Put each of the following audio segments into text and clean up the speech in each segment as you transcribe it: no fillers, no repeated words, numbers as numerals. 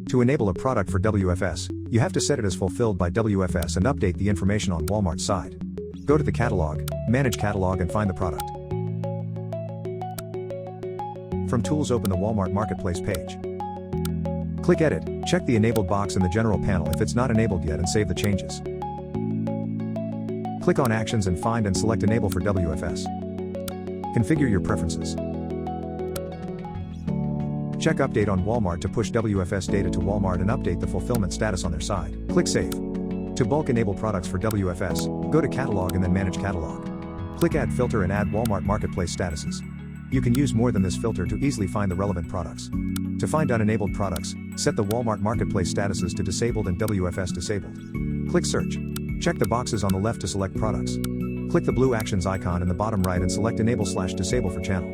To enable a product for WFS, you have to set it as fulfilled by WFS and update the information on Walmart's side. Go to the catalog, manage catalog and find the product. From Tools, open the Walmart Marketplace page. Click Edit, check the enabled box in the general panel if it's not enabled yet and save the changes. Click on Actions and find and select Enable for WFS. Configure your preferences. Check Update on Walmart to push WFS data to Walmart and update the fulfillment status on their side. Click Save. To bulk enable products for WFS, go to Catalog and then Manage Catalog. Click Add Filter and add Walmart Marketplace statuses. You can use more than this filter to easily find the relevant products. To find unenabled products, set the Walmart Marketplace statuses to Disabled and WFS Disabled. Click Search. Check the boxes on the left to select products. Click the blue Actions icon in the bottom right and select Enable/Disable for channel.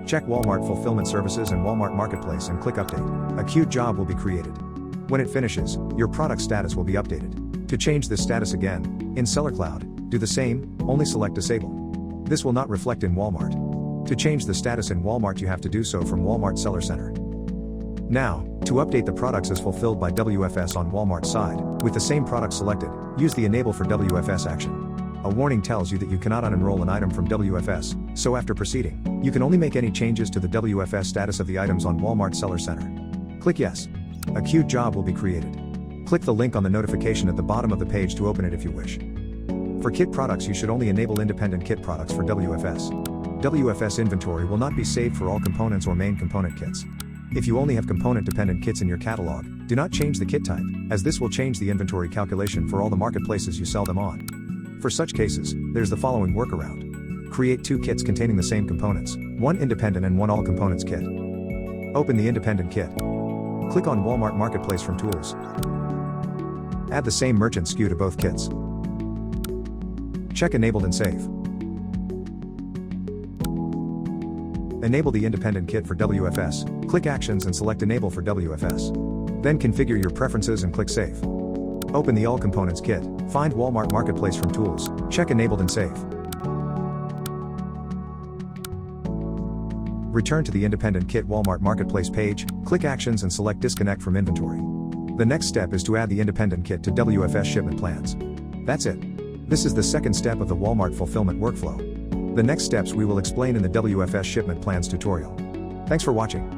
Check Walmart Fulfillment Services and Walmart Marketplace and click Update. A queued job will be created. When it finishes, your product status will be updated. To change this status again, in Sellercloud, do the same, only select Disable. This will not reflect in Walmart. To change the status in Walmart, you have to do so from Walmart Seller Center. Now, to update the products as fulfilled by WFS on Walmart's side, with the same product selected, use the Enable for WFS action. A warning tells you that you cannot unenroll an item from WFS, so after proceeding, you can only make any changes to the WFS status of the items on Walmart Seller Center. Click Yes. A queued job will be created. Click the link on the notification at the bottom of the page to open it if you wish. For kit products, you should only enable independent kit products for WFS. WFS inventory will not be saved for all components or main component kits. If you only have component-dependent kits in your catalog, do not change the kit type, as this will change the inventory calculation for all the marketplaces you sell them on. For such cases, there's the following workaround. Create 2 kits containing the same components, one independent and one all components kit. Open the independent kit. Click on Walmart Marketplace from Tools. Add the same merchant SKU to both kits. Check Enabled and save. Enable the independent kit for WFS, click Actions and select Enable for WFS. Then configure your preferences and click Save. Open the All Components kit, find Walmart Marketplace from Tools, check Enabled and save. Return to the independent kit Walmart Marketplace page, click Actions and select Disconnect from Inventory. The next step is to add the independent kit to WFS Shipment Plans. That's it. This is the second step of the Walmart fulfillment workflow. The next steps we will explain in the WFS Shipment Plans tutorial. Thanks for watching.